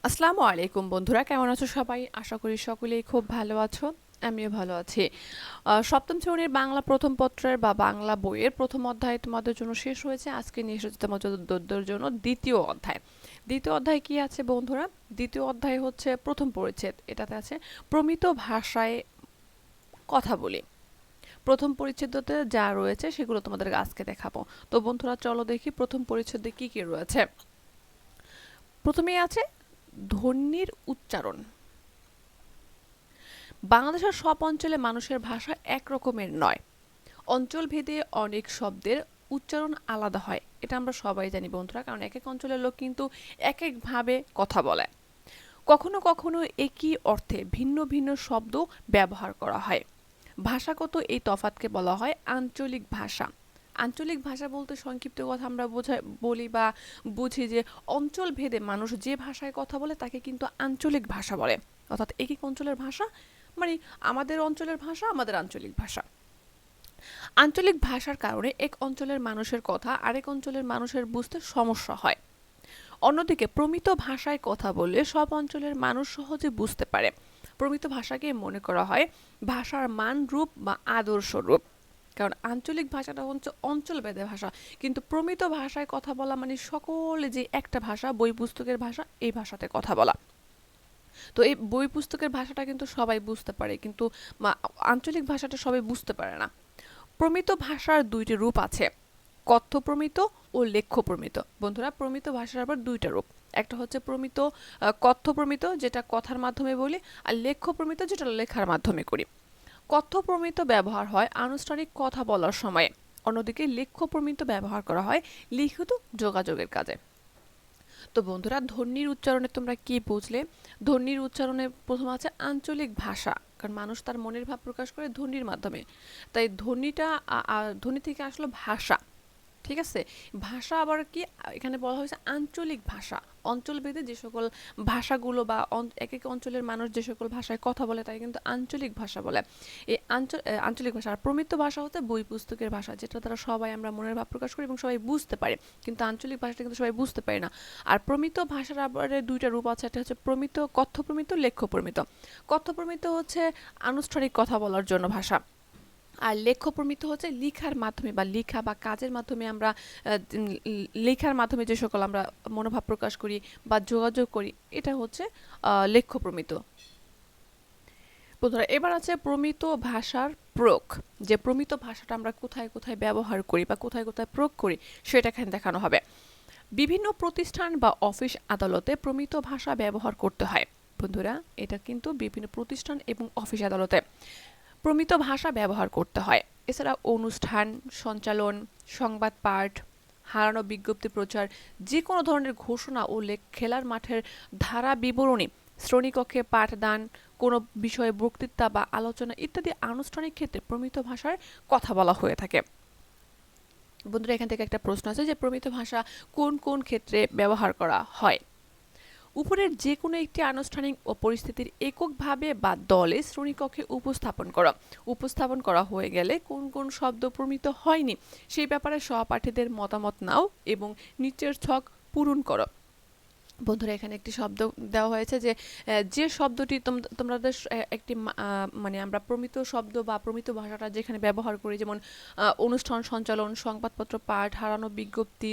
আসসালামু আলাইকুম বন্ধুরা, কেমন আছো সবাই? আশা করি সকলেই খুব ভালো আছো। আমিও ভালো আছি। সপ্তম শ্রেণীর বাংলা প্রথম পত্রের বা বাংলা বইয়ের প্রথম অধ্যায় তোমাদের জন্য শেষ হয়েছে। আজকে নিয়ে এসেছি তোমাদের জন্য দ্বিতীয় অধ্যায়। দ্বিতীয় অধ্যায় কি আছে বন্ধুরা? দ্বিতীয় অধ্যায় হচ্ছে প্রথম পরিচ্ছেদ। এটাতে আছে প্রমিত ভাষায় কথা বলি। প্রথম পরিচ্ছেদতে যা রয়েছে সেগুলো তোমাদের আজকে দেখাবো। তো বন্ধুরা চলো দেখি প্রথম পরিচ্ছেদে কি কি রয়েছে। প্রথমেই আছে ধ্বনির উচ্চারণ। বাংলাদেশের সব অঞ্চলে মানুষের ভাষা এক রকমের নয়। অঞ্চলভেদে অনেক শব্দের উচ্চারণ আলাদা হয়। এটা আমরা সবাই জানি বন্ধুরা, কারণ এক এক অঞ্চলের লোক কিন্তু এক একভাবে কথা বলে। কখনো কখনো একই অর্থে ভিন্ন ভিন্ন শব্দ ব্যবহার করা হয়। ভাষাগত এই তফাতকে বলা হয় আঞ্চলিক ভাষা। আঞ্চলিক ভাষা বলতে সংক্ষিপ্ত কথা আমরা বলি বা বুঝি যে অঞ্চল ভেদে মানুষ যে ভাষায় কথা বলে তাকে কিন্তু আঞ্চলিক ভাষা বলে। অর্থাৎ এক এক অঞ্চলের ভাষা মানে আমাদের অঞ্চলের ভাষা আমাদের আঞ্চলিক ভাষা। আঞ্চলিক ভাষার কারণে এক অঞ্চলের মানুষের কথা আরেক অঞ্চলের মানুষের বুঝতে সমস্যা হয়। অন্যদিকে প্রমিত ভাষায় কথা বললে সব অঞ্চলের মানুষ সহজে বুঝতে পারে। প্রমিত ভাষাকে মনে করা হয় ভাষার মান রূপ বা আদর্শ রূপ। কারণ আঞ্চলিক ভাষাটা হচ্ছে অঞ্চলভেদে ভাষা, কিন্তু প্রমিত ভাষায় কথা বলা মানে সকলে যে একটা ভাষা, বই পুস্তকের ভাষা, এই ভাষাতে কথা বলা। তো এই বই পুস্তকের ভাষাটা কিন্তু সবাই বুঝতে পারে, কিন্তু আঞ্চলিক ভাষাটা সবাই বুঝতে পারে না। প্রমিত ভাষার দুইটি রূপ আছে, কথ্য প্রমিত ও লেখ্য প্রমিত। বন্ধুরা, প্রমিত ভাষার আবার দুইটা রূপ। একটা হচ্ছে প্রমিত কথ্য প্রমিত, যেটা কথার মাধ্যমে বলি, আর লেখ্য প্রমিত, যেটা লেখার মাধ্যমে করি। কথ্য প্রমিত ব্যবহার হয় আনুষ্ঠানিক কথা বলার সময়ে। অন্যদিকে লেখ্য প্রমিত ব্যবহার করা হয় লিখিত যোগাযোগের কাজে। তো বন্ধুরা, ধ্বনির উচ্চারণে তোমরা কি বুঝলে? ধ্বনির উচ্চারণে প্রথম আছে আঞ্চলিক ভাষা, কারণ মানুষ তার মনের ভাব প্রকাশ করে ধ্বনির মাধ্যমে। তাই ধ্বনিটা ধ্বনি থেকে আসলো ভাষা। ঠিক আছে, ভাষা আবার কি এখানে বলা হয়েছে আঞ্চলিক ভাষা। অঞ্চলভেদে যে সকল ভাষাগুলো বা এক এক অঞ্চলের মানুষ যে সকল ভাষায় কথা বলে তাই কিন্তু আঞ্চলিক ভাষা বলে। এই আঞ্চলিক ভাষা। আর প্রমিত ভাষা হচ্ছে বই পুস্তকের ভাষা, যেটা দ্বারা সবাই আমরা মনের ভাব প্রকাশ করি এবং সবাই বুঝতে পারে, কিন্তু আঞ্চলিক ভাষাটা কিন্তু সবাই বুঝতে পারে না। আর প্রমিত ভাষার আবার দুইটা রূপ আছে, একটা হচ্ছে প্রমিত কথ্য প্রমিত, লেখ্য প্রমিত। কথ্য প্রমিত হচ্ছে আনুষ্ঠানিক কথা বলার জন্য ভাষা, আর লেখ্য প্রমিত হচ্ছে লিখার মাধ্যমে বা লিখা বা কাজের মাধ্যমে আমরা লেখার মাধ্যমে যে সকল আমরা মনোভাব প্রকাশ করি বা যোগাযোগ করি, এটা হচ্ছে লেখ্য প্রমিত। বন্ধুরা, এবার আছে প্রমিত ভাষার প্রয়োগ। যে প্রমিত ভাষাটা আমরা কোথায় কোথায় ব্যবহার করি বা কোথায় কোথায় প্রয়োগ করি সেটা এখানে দেখানো হবে। বিভিন্ন প্রতিষ্ঠান বা অফিস আদালতে প্রমিত ভাষা ব্যবহার করতে হয়। বন্ধুরা, এটা কিন্তু বিভিন্ন প্রতিষ্ঠান এবং অফিস আদালতে প্রমিত ভাষা ব্যবহার করতে হয়। এছাড়া অনুষ্ঠান সঞ্চালন, সংবাদ পাঠ, হারানো বিজ্ঞপ্তি প্রচার, যে কোনো ধরনের ঘোষণা ও খেলার মাঠের ধারা বিবরণী, শ্রেণীকক্ষে পাঠদান, কোনো বিষয়ে বক্তৃতা বা আলোচনা ইত্যাদি আনুষ্ঠানিক ক্ষেত্রে প্রমিত ভাষায় কথা বলা হয়ে থাকে। বন্ধুরা, এখান থেকে একটা প্রশ্ন আছে যে প্রমিত ভাষা কোন কোন ক্ষেত্রে ব্যবহার করা হয়। উপরের যে কোনো একটি আনুষ্ঠানিক ও পরিস্থিতির এককভাবে বা দলে শ্রেণীকক্ষে উপস্থাপন করা হয়ে গেলে কোন কোন শব্দ প্রমিত হয়নি সেই ব্যাপারে সহপাঠীদের মতামত নাও এবং নিচের ছক পূরণ করো। বন্ধুরা, এখানে একটি শব্দ দেওয়া হয়েছে যে যে শব্দটি তোমাদের একটি মানে আমরা প্রমিত শব্দ বা প্রমিত ভাষাটা যেখানে ব্যবহার করি, যেমন অনুষ্ঠান সঞ্চালন, সংবাদপত্র পাঠ, হারানো বিজ্ঞপ্তি,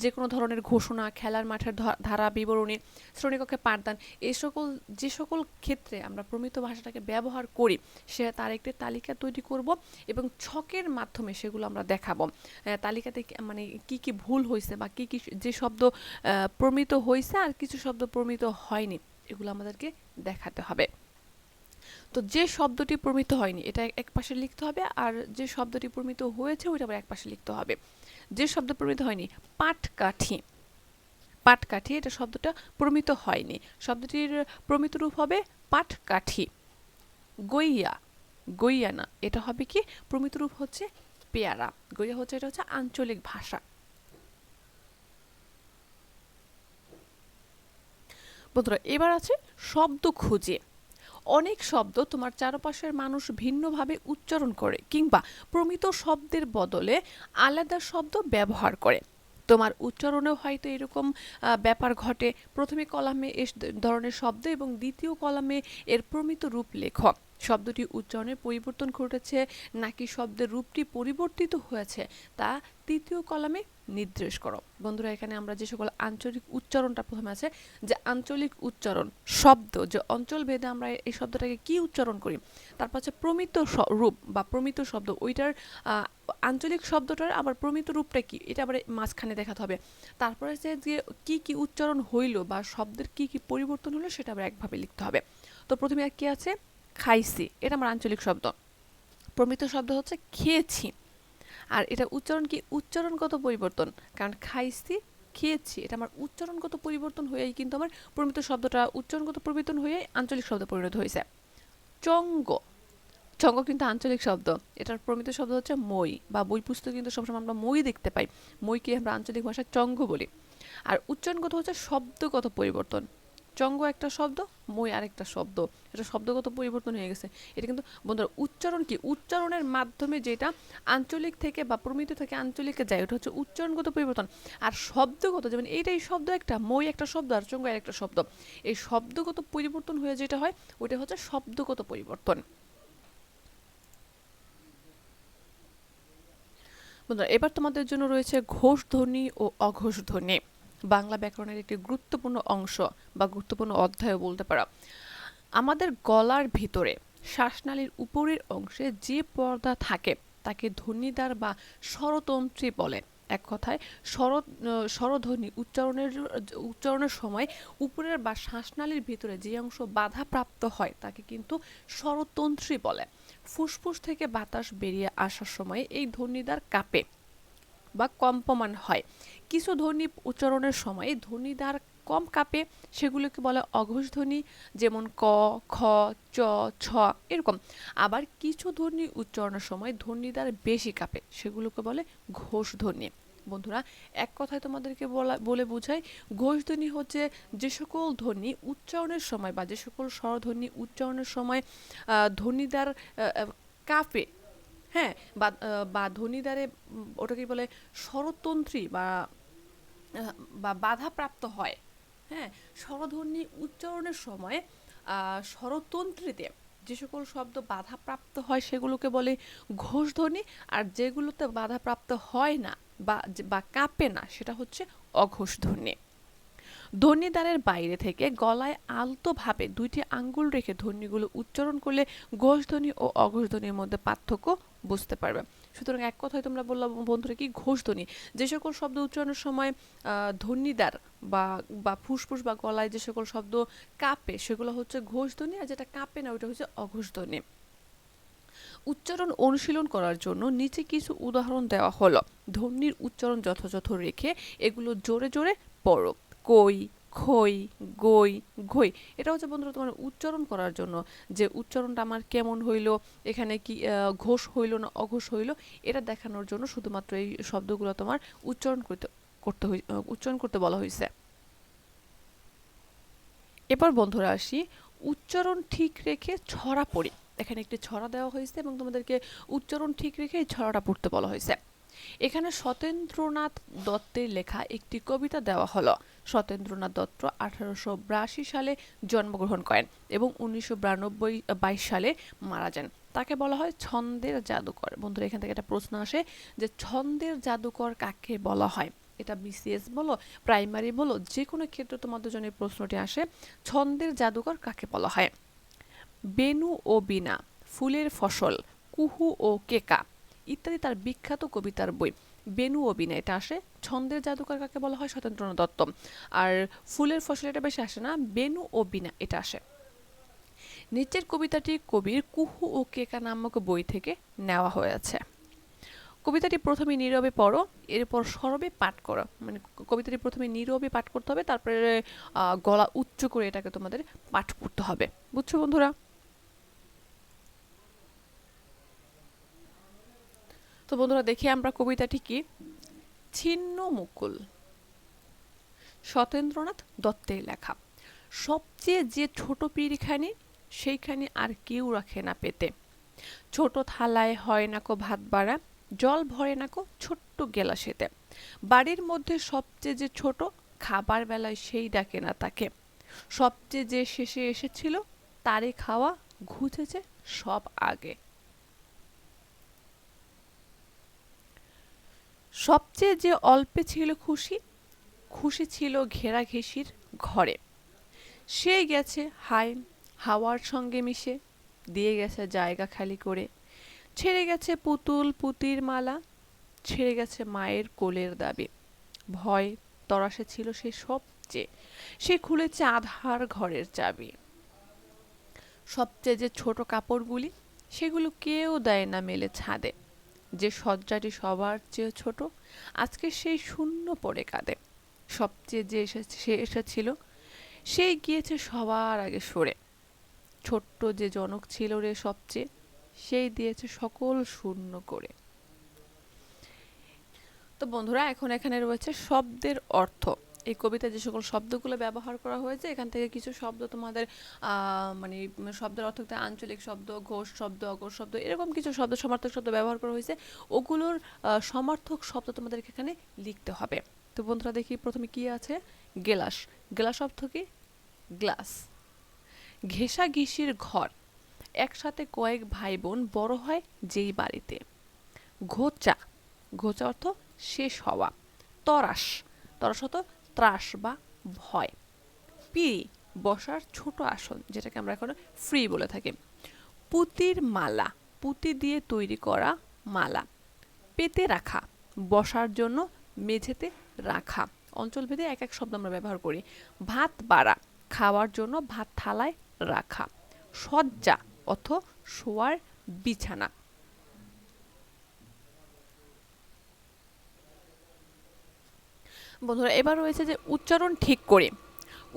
যে কোনো ধরনের ঘোষণা, খেলার মাঠের ধারা বিবরণী, শ্রেণীকক্ষে পাঠদান, এই সকল যে সকল ক্ষেত্রে আমরা প্রমিত ভাষাটাকে ব্যবহার করি সে তার একটি তালিকা তৈরি করব এবং ছকের মাধ্যমে সেগুলো আমরা দেখাবো। তালিকাতে মানে কি কি ভুল হয়েছে বা কি কি যে শব্দ প্রমিত হয়েছে আর কিছু শব্দ প্রমিত হয়নি, এগুলো আমাদেরকে দেখাতে হবে। তো যে শব্দটি প্রমিত হয়নি এটা এক পাশে লিখতে হবে, আর যে শব্দটি প্রমিত হয়েছে ওইটা আবার এক পাশে লিখতে হবে। যে শব্দ প্রমিত হয়নি, পাটকাঠি। পাটকাঠি, এটা শব্দটা প্রমিত হয়নি, শব্দটির প্রমিত রূপ হবে পাটকাঠি। গইয়া, গইয়া না, এটা হবে কি প্রমিত রূপ হচ্ছে পেয়ারা। গইয়া হচ্ছে, এটা হচ্ছে আঞ্চলিক ভাষা। বন্ধুরা, এবার আছে শব্দ খুঁজে। অনেক শব্দ তোমার চারপাশের মানুষ ভিন্নভাবে উচ্চারণ করে কিংবা প্রমিত শব্দের বদলে আলাদা শব্দ ব্যবহার করে। তোমার উচ্চারণেও হয়তো এরকম ব্যাপার ঘটে, প্রথমে কলামে এ ধরনের শব্দ এবং দ্বিতীয় কলামে এর প্রমিত রূপ লেখ। শব্দটি উচ্চারণের পরিবর্তন ঘটেছে নাকি শব্দের রূপটি পরিবর্তিত হয়েছে তা তৃতীয় কলামে নির্দেশ করো। বন্ধুরা, এখানে আমরা যে সকল আঞ্চলিক উচ্চারণটা প্রথমে আছে, যে আঞ্চলিক উচ্চারণ শব্দ, যে অঞ্চল ভেদে আমরা এই শব্দটাকে কি উচ্চারণ করি, তারপর হচ্ছে প্রমিত রূপ বা প্রমিত শব্দ, ওইটার আঞ্চলিক শব্দটার আবার প্রমিত রূপটা কি, এটা আবার মাঝখানে দেখাতে হবে। তারপরে যে কি কি উচ্চারণ হইল বা শব্দের কি কি পরিবর্তন হলো সেটা আবার একভাবে লিখতে হবে। তো প্রথমে কি আছে, খাইছি, এটা আমার আঞ্চলিক শব্দ। প্রমিত শব্দ হচ্ছে খেয়েছি, আর এটা উচ্চারণ কি, উচ্চারণগত পরিবর্তন, কারণ খাইছি খেয়েছি এটা আমার উচ্চারণগত পরিবর্তন হয়েই কিন্তু আমার প্রমিত শব্দটা উচ্চারণগত পরিবর্তন হয়ে আঞ্চলিক শব্দে পরিণত হয়েছে। চঙ্গ, চঙ্গ কিন্তু আঞ্চলিক শব্দ, এটার প্রমিত শব্দ হচ্ছে মই, বা বই পুস্তকে কিন্তু সবসময় আমরা মই দেখতে পাই, মইকে আমরা আঞ্চলিক ভাষায় চঙ্গ বলি। আর উচ্চারণগত হচ্ছে শব্দগত পরিবর্তন, চঙ্গ একটা শব্দ, মই আরেকটা শব্দ, এটা শব্দগত পরিবর্তন হয়ে গেছে। এটা কিন্তু বন্ধুরা উচ্চারণ কি, উচ্চারণের মাধ্যমে যেটা আঞ্চলিক থেকে বা প্রমিত থেকে আঞ্চলিকে যায় ওটা হচ্ছে উচ্চারণগত পরিবর্তন। আর শব্দগত, যেমন এইটাই শব্দ একটা, মই একটা শব্দ আর চঙ্গ আরেকটা শব্দ, এই শব্দগত পরিবর্তন হয়ে যেটা হয় ওটা হচ্ছে শব্দগত পরিবর্তন। বন্ধুরা, এবার তোমাদের জন্য রয়েছে ঘোষ ধ্বনি ও অঘোষ ধ্বনি, বাংলা ব্যাকরণের একটি গুরুত্বপূর্ণ অংশ বা গুরুত্বপূর্ণ অধ্যায় বলতে পারো। আমাদের গলার ভিতরে শ্বাসনালীর উপরের অংশে যে পর্দা থাকে তাকে ধ্বনিদ্বার বা স্বরতন্ত্রী বলে। এক কথায় স্বরধ্বনি উচ্চারণের সময় উপরের বা শ্বাসনালীর ভিতরে যে অংশ বাধাপ্রাপ্ত হয় তাকে কিন্তু স্বরতন্ত্রী বলে। ফুসফুস থেকে বাতাস বেরিয়ে আসার সময় এই ধ্বনিদ্বার কাঁপে বা কম্পমান হয়। কিছু ধ্বনি উচ্চারণের সময় ধ্বনিদ্বার কম কাঁপে, সেগুলোকে বলে অঘোষ ধ্বনি, যেমন ক, খ, চ, ছ এরকম। আবার কিছু ধ্বনি উচ্চারণের সময় ধ্বনিদ্বার বেশি কাঁপে, সেগুলোকে বলে ঘোষ ধ্বনি। বন্ধুরা, এক কথায় তোমাদেরকে বলে বোঝাই, ঘোষ ধ্বনি হচ্ছে যে সকল ধ্বনি উচ্চারণের সময় বা যে সকল স্বরধ্বনি উচ্চারণের সময় ধ্বনিদ্বার কাঁপে, হ্যাঁ, বা ধ্বনিদ্বারে ওটাকে বলে স্বরতন্ত্রী বা বাধাপ্রাপ্ত হয়। হ্যাঁ, স্বরধ্বনি উচ্চারণের সময় স্বরতন্ত্রীতে যে সকল শব্দ বাধাপ্রাপ্ত হয় সেগুলোকে বলে ঘোষ ধ্বনি, আর যেগুলোতে বাধাপ্রাপ্ত হয় না বা কাঁপে না সেটা হচ্ছে অঘোষ ধ্বনি। ধ্বনিদ্বারের বাইরে থেকে গলায় আলতোভাবে দুইটি আঙ্গুল রেখে ধ্বনিগুলো উচ্চারণ করলে ঘোষ ধ্বনি ও অঘোষ ধ্বনির মধ্যে পার্থক্য বুঝতে পারবে। সুতরাং এক কথায় তোমরা বললাম বন্ধুরা কি, ঘোষ ধ্বনি, যে সকল শব্দ উচ্চারণের সময় ধ্বনিদ্বার বা ফুসফুস বা গলায় যে সকল শব্দ কাঁপে সেগুলো হচ্ছে ঘোষ ধ্বনি, আর যেটা কাঁপে না ওটা হচ্ছে অঘোষ ধ্বনি। উচ্চারণ অনুশীলন করার জন্য নিচে কিছু উদাহরণ দেওয়া হলো। ধ্বনির উচ্চারণ যথাযথ রেখে এগুলো জোরে জোরে পড়ো। কই, খই, গই, ঘই, এটা হচ্ছে বন্ধুরা তোমার উচ্চারণ করার জন্য, যে উচ্চারণটা আমার কেমন হইলো, এখানে কি ঘোষ হইলো না অঘোষ হইলো, এটা দেখানোর জন্য শুধুমাত্র এই শব্দগুলো তোমার উচ্চারণ করতে বলা হয়েছে। এবার বন্ধুরা আসি, উচ্চারণ ঠিক রেখে ছড়া পড়ি। এখানে একটি ছড়া দেওয়া হয়েছে এবং তোমাদেরকে উচ্চারণ ঠিক রেখে এই ছড়াটা পড়তে বলা হয়েছে। এখানে সতেন্দ্রনাথ দত্তের লেখা একটি কবিতা দেওয়া হলো। সতেন্দ্রনাথ দত্ত 1882 সালে জন্মগ্রহণ করেন এবং 1922 সালে মারা যান। তাকে বলা হয় ছন্দের জাদুকর। বন্ধুরা, এখান থেকে একটা প্রশ্ন আসে যে ছন্দের জাদুকর কাকে বলা হয়। এটা বিসিএস বলো, প্রাইমারি বলো, যে কোনো ক্ষেত্রে তোমাদের জন্য প্রশ্নটি আসে, ছন্দের জাদুকর কাকে বলা হয়। বেনু ও বিনা, ফুলের ফসল, কুহু ও কেকা ইত্যাদি তার বিখ্যাত কবিতার বই। বেনু ও বিনা এটা আসে। ছন্দের জাদুকর কাকে বলা হয়, সত্যেন্দ্রনাথ দত্ত। আর ফুলের ফসল এটা বেশি আসে না, বেনু ও বিনা এটা আসে। নিচের কবিতাটি কবির কুহু ও কেকা নামক বই থেকে নেওয়া হয়েছে। কবিতাটি প্রথমে নীরবে পড়ো, এরপর সরবে পাঠ করো। মানে কবিতাটি প্রথমে নীরবে পাঠ করতে হবে, তারপরে গলা উচ্চ করে এটাকে তোমাদের পাঠ করতে হবে। বুঝছো বন্ধুরা? তো বন্ধুরা, দেখি আমরা কবিতাটি কি। ছিন্ন মুকুল, সতেন্দ্রনাথ দত্তের লেখা। সবচেয়ে যে ছোট পিঁড়িখানি, সেইখানে আর কেউ রাখে না পেতে। ছোট থালায় হয় না কো ভাত বাড়া, জল ভরে না কো ছোট্ট গেলাসেতে, বাড়ির মধ্যে সবচেয়ে যে ছোট, খাবার বেলায় সেই ডাকে না তাকে, সবচেয়ে যে শেষে এসেছিল তারই খাওয়া ঘুচেছে সব আগে। সবচেয়ে যে অল্পে ছিল খুশি, খুশি ছিল ঘেরা ঘেঁষির ঘরে, সেই গেছে হায় হাওয়ার সঙ্গে মিশে, দিয়ে গেছে জায়গা খালি করে, ছেড়ে গেছে পুতুল পুতির মালা, ছেড়ে গেছে মায়ের কোলের দাবি, ভয় তরাসে ছিল সে সবচেয়ে, সে খুলেছে আধার ঘরের চাবি। সবচেয়ে যে ছোট কাপড়গুলি, সেগুলো কেউ দেয় না মেলে ছাদে, যে শয্যাটি সবার চেয়ে ছোট, আজকে সেই শূন্য পড়ে কাঁদে। সবচেয়ে যে সে এসেছিল, সেই গিয়েছে সবার আগে সরে, ছোট্ট যে জনক ছিল রে সবচেয়ে, সেই দিয়েছে সকল শূন্য করে। তো বন্ধুরা, এখন এখানে রয়েছে শব্দের অর্থ। এই কবিতায় যে সকল শব্দগুলো ব্যবহার করা হয়েছে, এখান থেকে কিছু শব্দ তোমাদের মানে শব্দের অর্থ, আঞ্চলিক শব্দ, ঘোষ শব্দ, অঘোষ শব্দ, এরকম কিছু শব্দ, সমার্থক শব্দ ব্যবহার করা হয়েছে। ওগুলোর সমার্থক শব্দ তোমাদেরকে এখানে লিখতে হবে। তো বন্ধুরা, দেখি প্রথমে কি আছে। গেলাস, গেলাস অর্থ কি? গ্লাস। ঘেঁষা ঘিসির ঘর, একসাথে কয়েক ভাই বোন বড় হয় যেই বাড়িতে। ঘোচা, ঘোচা অর্থ শেষ হওয়া। তরাস, তরাস অর্থ ত্রাস বা ভয়। পিঁড়ি, বসার ছোট আসন, যেটাকে আমরা এখন ফ্রি বলে থাকি। পুতির মালা, পুঁতি দিয়ে তৈরি করা মালা। পেতে রাখা, বসার জন্য মেঝেতে রাখা। অঞ্চলভেদে এক এক শব্দ আমরা ব্যবহার করি। ভাত বাড়া, খাওয়ার জন্য ভাত থালায় রাখা। শয্যা অর্থ শোয়ার বিছানা। বন্ধুরা, এবার রয়েছে যে উচ্চারণ ঠিক করে।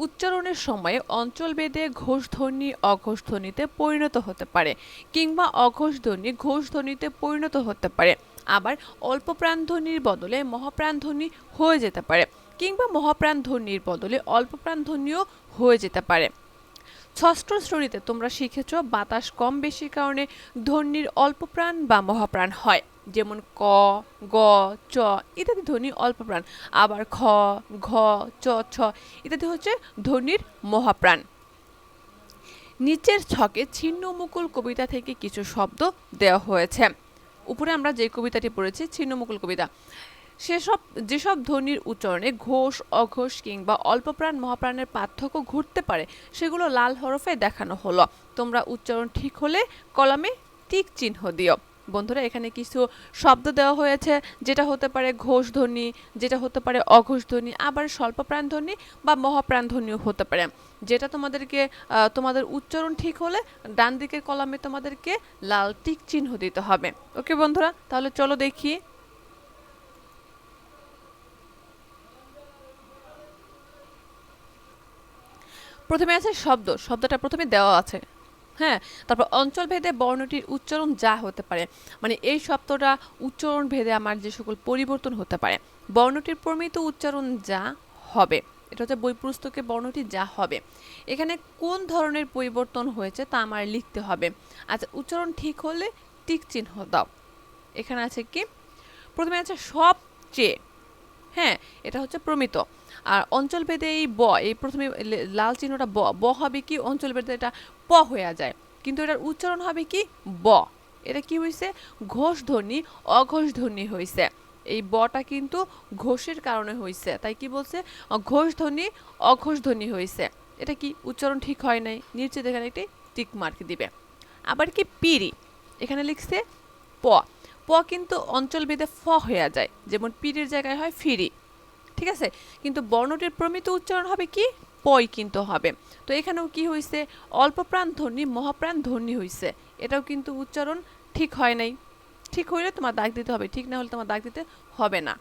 উচ্চারণের সময় অঞ্চলভেদে ঘোষধ্বনি অঘোষধ্বনিতে পরিণত হতে পারে, কিংবা অঘোষধ্বনি ঘোষধ্বনিতে পরিণত হতে পারে। আবার অল্প প্রাণধ্বনির বদলে মহাপ্রাণধ্বনি হয়ে যেতে পারে, কিংবা মহাপ্রাণধ্বনির বদলে অল্প প্রাণধ্বনিও হয়ে যেতে পারে। ষষ্ঠ শ্রেণীতে তোমরা শিখেছ বাতাস কম বেশির কারণে ধ্বনির অল্প প্রাণ বা মহাপ্রাণ হয়, যেমন ক, গ, চ ইত্যাদি ধ্বনি অল্প প্রাণ। আবার খ, ঘ, চ, ছ ইত্যাদি হচ্ছে ধ্বনির মহাপ্রাণ। নিচের ছকে ছিন্ন মুকুল কবিতা থেকে কিছু শব্দ দেওয়া হয়েছে। উপরে আমরা যে কবিতাটি পড়েছি ছিন্ন মুকুল কবিতা, যেসব ধ্বনির উচ্চারণে ঘোষ অঘোষ কিংবা অল্পপ্রাণ মহাপ্রাণের পার্থক্য ঘটতে পারে, সেগুলো লাল হরফে দেখানো হলো। তোমরা উচ্চারণ ঠিক হলে কলামে টিক চিহ্ন দিও। বন্ধুরা, এখানে কিছু শব্দ দেওয়া হয়েছে, যেটা হতে পারে ঘোষ ধ্বনি, যেটা হতে পারে অঘোষ ধ্বনি, আবার স্বল্পপ্রাণ ধ্বনি বা মহাপ্রাণ ধ্বনিও হতে পারে। যেটা তোমাদেরকে তোমাদের উচ্চারণ ঠিক হলে ডান দিকের কলামে তোমাদেরকে লাল টিক চিহ্ন দিতে হবে। ওকে বন্ধুরা, তাহলে চলো দেখি। প্রথমে আছে শব্দ, শব্দটা প্রথমে দেওয়া আছে। হ্যাঁ, তারপর অঞ্চল ভেদে বর্ণটির উচ্চারণ যা হতে পারে, মানে এই শব্দটা উচ্চারণ ভেদে আমার যে সকল পরিবর্তন হতে পারে। বর্ণটির প্রমিত উচ্চারণ যা হবে, এটা হচ্ছে বই পুস্তকে বর্ণটি যা হবে। এখানে কোন ধরনের পরিবর্তন হয়েছে তা আমার লিখতে হবে। আচ্ছা, উচ্চারণ ঠিক হলে টিক চিহ্ন দাও। এখানে আছে কি, প্রথমে আছে সবচেয়ে। হ্যাঁ, এটা হচ্ছে প্রমিত। আর অঞ্চলভেদে এই ব, এই প্রথমে লাল চিহ্নটা ব, ব হবে কি অঞ্চলভেদে এটা প হয়ে যায়, কিন্তু এটার উচ্চারণ হবে কি ব। এটা কি হয়েছে, ঘোষ ধ্বনি অঘোষ ধ্বনি হয়েছে। এই বটা কিন্তু ঘোষের কারণে হয়েছে, তাই কি বলছে, ঘোষ ধ্বনি অঘোষ ধ্বনি হয়েছে। এটা কি উচ্চারণ ঠিক হয় নাই, নিচে এখানে একটি টিক মার্ক দিবে। আবার কি পিড়ি, এখানে লিখছে প, প কিন্তু অঞ্চলভেদে ফ হয়ে যায়, যেমন পিড়ির জায়গায় হয় ফিরি। ঠিক আছে, কিন্তু বর্ণটির প্রমিত উচ্চারণ হবে কি পই কিন্তু হবে। তো এখানেও কি হয়েছে, অল্প প্রাণ ধ্বনি মহাপ্রাণ ধ্বনি হয়েছে। এটাও কিন্তু উচ্চারণ ঠিক হয় নাই। ঠিক হইলে তোমার দাগ দিতে হবে, ঠিক না হলে তোমার দাগ দিতে হবে না।